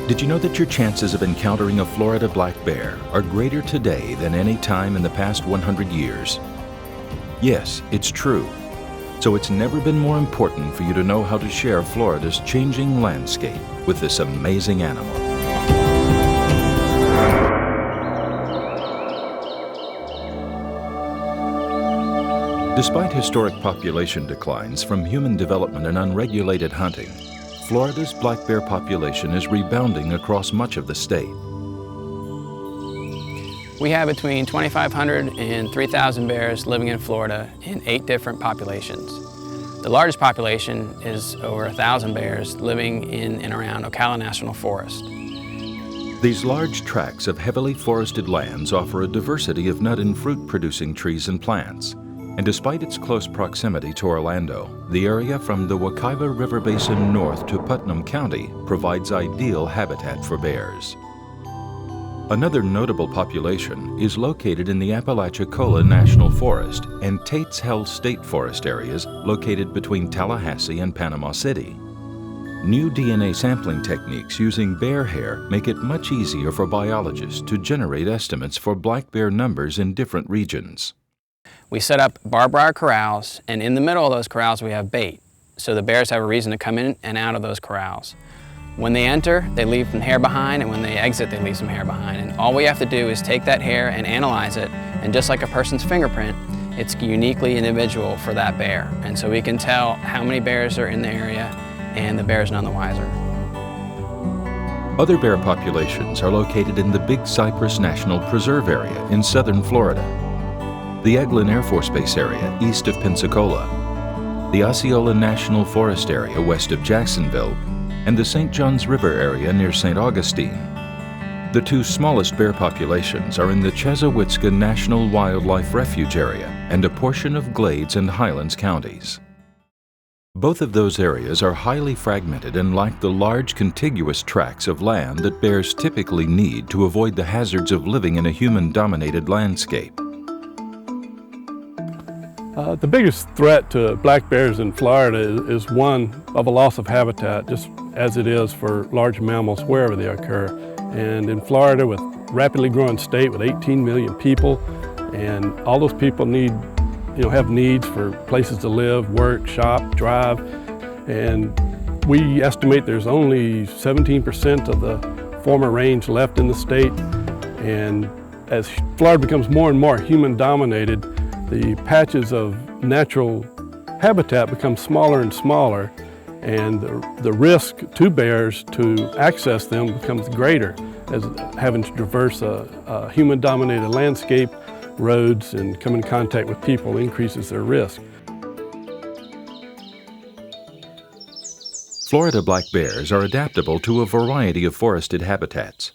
Did you know that your chances of encountering a Florida black bear are greater today than any time in the past 100 years? Yes, it's true. So it's never been more important for you to know how to share Florida's changing landscape with this amazing animal. Despite historic population declines from human development and unregulated hunting, Florida's black bear population is rebounding across much of the state. We have between 2,500 and 3,000 bears living in Florida in 8 different populations. The largest population is over 1,000 bears living in and around Ocala National Forest. These large tracts of heavily forested lands offer a diversity of nut and fruit-producing trees and plants. And despite its close proximity to Orlando, the area from the Wekiva River Basin north to Putnam County provides ideal habitat for bears. Another notable population is located in the Apalachicola National Forest and Tate's Hell State Forest areas located between Tallahassee and Panama City. New DNA sampling techniques using bear hair make it much easier for biologists to generate estimates for black bear numbers in different regions. We set up barbed wire corrals, and in the middle of those corrals we have bait, so the bears have a reason to come in and out of those corrals. When they enter, they leave some hair behind, and when they exit, they leave some hair behind. And all we have to do is take that hair and analyze it, and just like a person's fingerprint, it's uniquely individual for that bear. And so we can tell how many bears are in the area, and the bear is none the wiser. Other bear populations are located in the Big Cypress National Preserve area in southern Florida, the Eglin Air Force Base area east of Pensacola, the Osceola National Forest area west of Jacksonville, and the St. Johns River area near St. Augustine. The 2 smallest bear populations are in the Chesawitzka National Wildlife Refuge area and a portion of Glades and Highlands counties. Both of those areas are highly fragmented and lack the large contiguous tracts of land that bears typically need to avoid the hazards of living in a human-dominated landscape. The biggest threat to black bears in Florida is one of a loss of habitat, just as it is for large mammals wherever they occur. And in Florida, with a rapidly growing state with 18 million people, and all those people have needs for places to live, work, shop, drive, and we estimate there's only 17% of the former range left in the state. And as Florida becomes more and more human-dominated, the patches of natural habitat become smaller and smaller, and the risk to bears to access them becomes greater, as having to traverse a human-dominated landscape, roads, and come in contact with people increases their risk. Florida black bears are adaptable to a variety of forested habitats.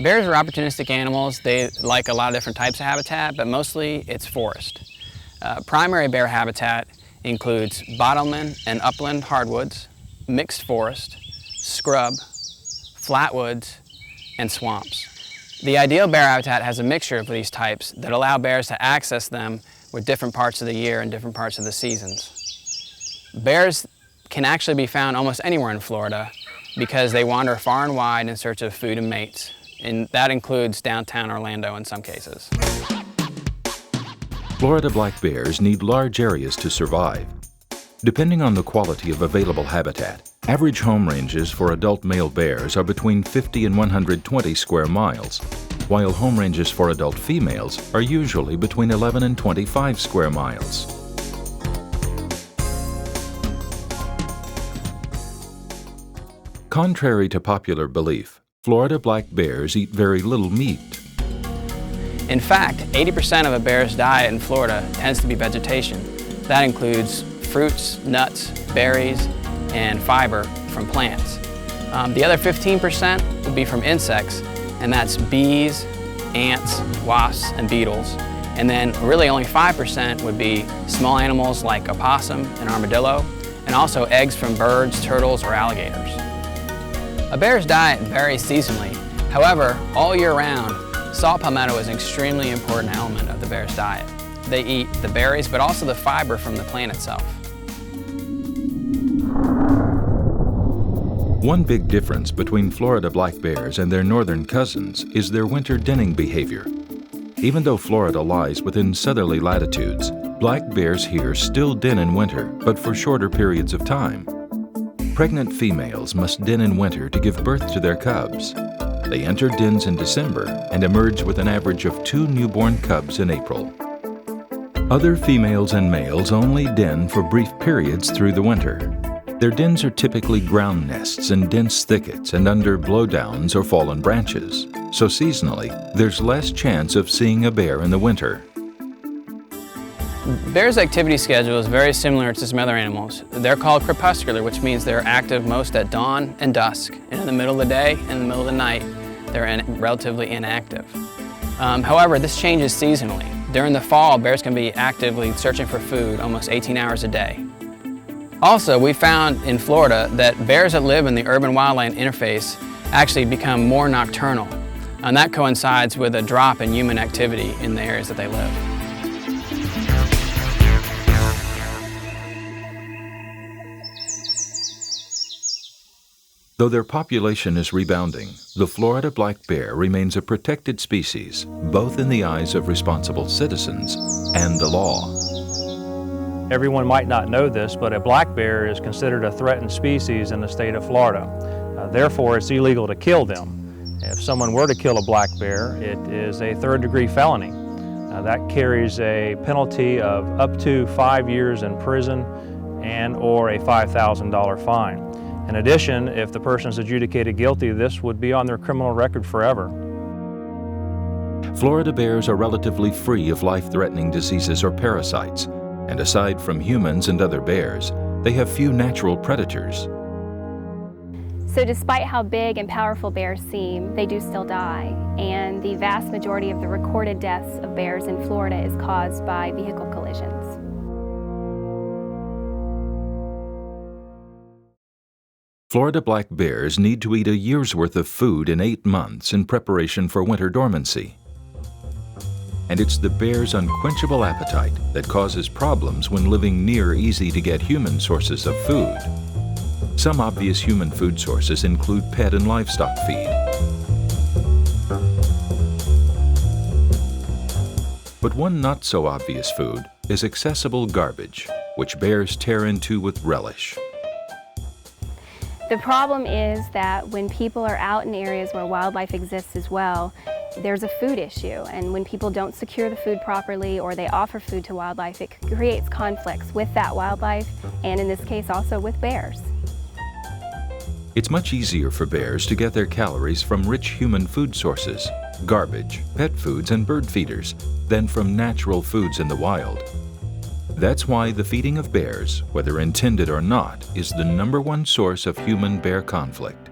Bears are opportunistic animals. They like a lot of different types of habitat, but mostly it's forest. Primary bear habitat includes bottomland and upland hardwoods, mixed forest, scrub, flatwoods, and swamps. The ideal bear habitat has a mixture of these types that allow bears to access them with different parts of the year and different parts of the seasons. Bears can actually be found almost anywhere in Florida because they wander far and wide in search of food and mates. And that includes downtown Orlando in some cases. Florida black bears need large areas to survive. Depending on the quality of available habitat, average home ranges for adult male bears are between 50 and 120 square miles, while home ranges for adult females are usually between 11 and 25 square miles. Contrary to popular belief, Florida black bears eat very little meat. In fact, 80% of a bear's diet in Florida tends to be vegetation. That includes fruits, nuts, berries, and fiber from plants. The other 15% would be from insects, and that's bees, ants, wasps, and beetles. And then really only 5% would be small animals like a possum and armadillo, and also eggs from birds, turtles, or alligators. A bear's diet varies seasonally. However, all year round, salt palmetto is an extremely important element of the bear's diet. They eat the berries, but also the fiber from the plant itself. One big difference between Florida black bears and their northern cousins is their winter denning behavior. Even though Florida lies within southerly latitudes, black bears here still den in winter, but for shorter periods of time. Pregnant females must den in winter to give birth to their cubs. They enter dens in December and emerge with an average of 2 newborn cubs in April. Other females and males only den for brief periods through the winter. Their dens are typically ground nests in dense thickets and under blowdowns or fallen branches, so seasonally, there's less chance of seeing a bear in the winter. Bears' activity schedule is very similar to some other animals. They're called crepuscular, which means they're active most at dawn and dusk. And in the middle of the day and in the middle of the night, they're relatively inactive. However, this changes seasonally. During the fall, bears can be actively searching for food almost 18 hours a day. Also, we found in Florida that bears that live in the urban-wildland interface actually become more nocturnal, and that coincides with a drop in human activity in the areas that they live. Though their population is rebounding, the Florida black bear remains a protected species, both in the eyes of responsible citizens and the law. Everyone might not know this, but a black bear is considered a threatened species in the state of Florida. Therefore, it's illegal to kill them. If someone were to kill a black bear, it is a third-degree felony. That carries a penalty of up to 5 years in prison and/or a $5,000 fine. In addition, if the person is adjudicated guilty, this would be on their criminal record forever. Florida bears are relatively free of life-threatening diseases or parasites, and aside from humans and other bears, they have few natural predators. So despite how big and powerful bears seem, they do still die, and the vast majority of the recorded deaths of bears in Florida is caused by vehicle collisions. Florida black bears need to eat a year's worth of food in 8 months in preparation for winter dormancy. And it's the bear's unquenchable appetite that causes problems when living near easy-to-get human sources of food. Some obvious human food sources include pet and livestock feed. But one not-so-obvious food is accessible garbage, which bears tear into with relish. The problem is that when people are out in areas where wildlife exists as well, there's a food issue, and when people don't secure the food properly or they offer food to wildlife, it creates conflicts with that wildlife, and in this case also with bears. It's much easier for bears to get their calories from rich human food sources, garbage, pet foods, and bird feeders, than from natural foods in the wild. That's why the feeding of bears, whether intended or not, is the #1 source of human-bear conflict.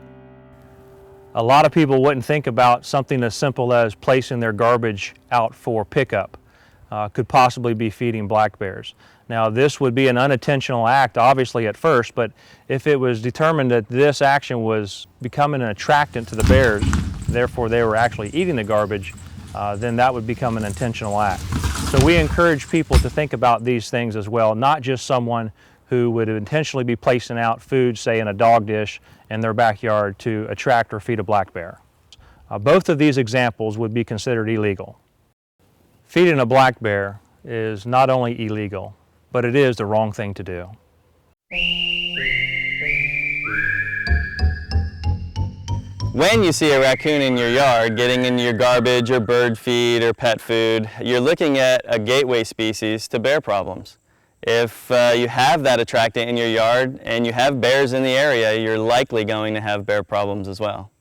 A lot of people wouldn't think about something as simple as placing their garbage out for pickup could possibly be feeding black bears. Now, this would be an unintentional act, obviously, at first, but if it was determined that this action was becoming an attractant to the bears, therefore they were actually eating the garbage, then that would become an intentional act. So we encourage people to think about these things as well, not just someone who would intentionally be placing out food, say in a dog dish, in their backyard to attract or feed a black bear. Both of these examples would be considered illegal. Feeding a black bear is not only illegal, but it is the wrong thing to do. When you see a raccoon in your yard getting into your garbage or bird feed or pet food, you're looking at a gateway species to bear problems. If you have that attractant in your yard and you have bears in the area, you're likely going to have bear problems as well.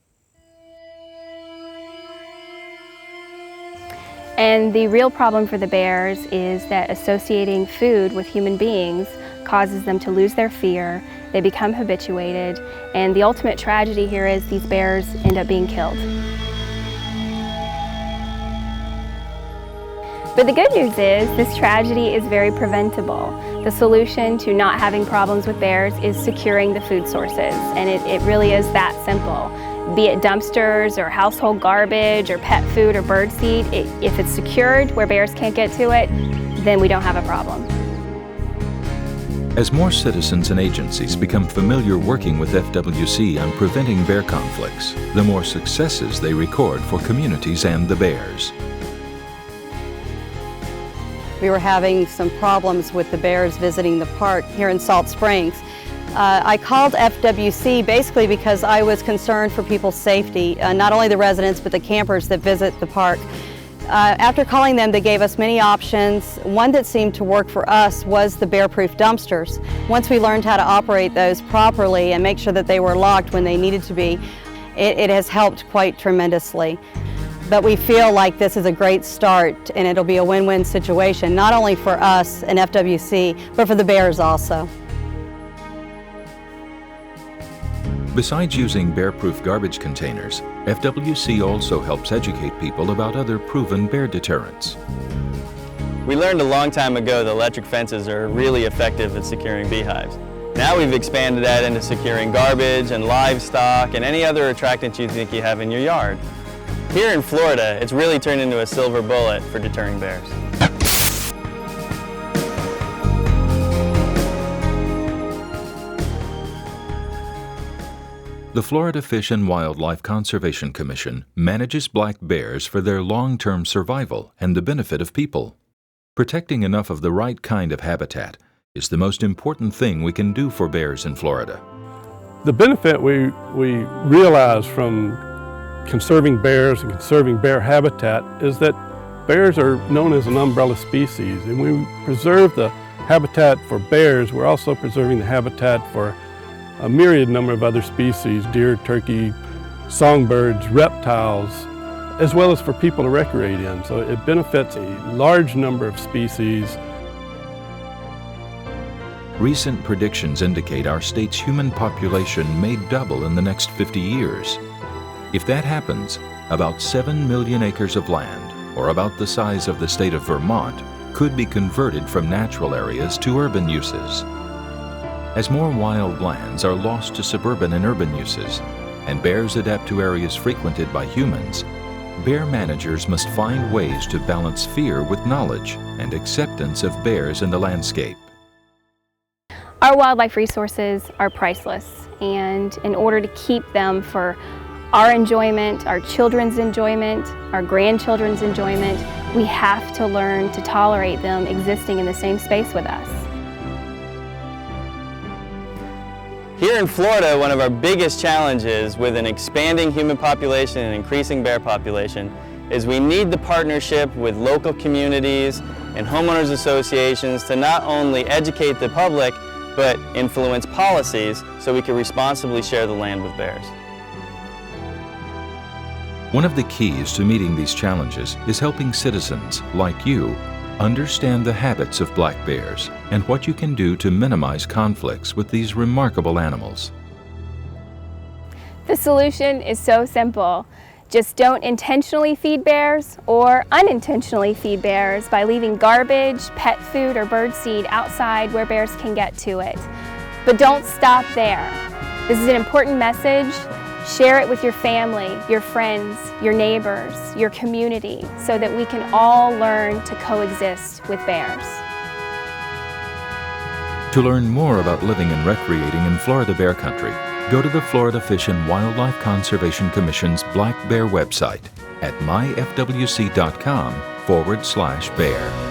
And the real problem for the bears is that associating food with human beings causes them to lose their fear, they become habituated, and the ultimate tragedy here is these bears end up being killed. But the good news is this tragedy is very preventable. The solution to not having problems with bears is securing the food sources, and it really is that simple. Be it dumpsters or household garbage or pet food or bird seed, if it's secured where bears can't get to it, then we don't have a problem. As more citizens and agencies become familiar working with FWC on preventing bear conflicts, the more successes they record for communities and the bears. We were having some problems with the bears visiting the park here in Salt Springs. I called FWC basically because I was concerned for people's safety, not only the residents but the campers that visit the park. After calling them, they gave us many options. One that seemed to work for us was the bear-proof dumpsters. Once we learned how to operate those properly and make sure that they were locked when they needed to be, it has helped quite tremendously. But we feel like this is a great start and it'll be a win-win situation, not only for us and FWC, but for the bears also. Besides using bear-proof garbage containers, FWC also helps educate people about other proven bear deterrents. We learned a long time ago that electric fences are really effective at securing beehives. Now we've expanded that into securing garbage and livestock and any other attractant you think you have in your yard. Here in Florida, it's really turned into a silver bullet for deterring bears. The Florida Fish and Wildlife Conservation Commission manages black bears for their long-term survival and the benefit of people. Protecting enough of the right kind of habitat is the most important thing we can do for bears in Florida. The benefit we realize from conserving bears and conserving bear habitat is that bears are known as an umbrella species, and we preserve the habitat for bears. We're also preserving the habitat for a myriad number of other species, deer, turkey, songbirds, reptiles, as well as for people to recreate in. So it benefits a large number of species. Recent predictions indicate our state's human population may double in the next 50 years. If that happens, about 7 million acres of land, or about the size of the state of Vermont, could be converted from natural areas to urban uses. As more wild lands are lost to suburban and urban uses, and bears adapt to areas frequented by humans, bear managers must find ways to balance fear with knowledge and acceptance of bears in the landscape. Our wildlife resources are priceless, and in order to keep them for our enjoyment, our children's enjoyment, our grandchildren's enjoyment, we have to learn to tolerate them existing in the same space with us. Here in Florida, one of our biggest challenges with an expanding human population and increasing bear population is we need the partnership with local communities and homeowners associations to not only educate the public, but influence policies so we can responsibly share the land with bears. One of the keys to meeting these challenges is helping citizens, like you, understand the habits of black bears and what you can do to minimize conflicts with these remarkable animals. The solution is so simple. Just don't intentionally feed bears or unintentionally feed bears by leaving garbage, pet food, or bird seed outside where bears can get to it. But don't stop there. This is an important message. Share it with your family, your friends, your neighbors, your community, so that we can all learn to coexist with bears. To learn more about living and recreating in Florida Bear Country, go to the Florida Fish and Wildlife Conservation Commission's Black Bear website at myfwc.com/bear.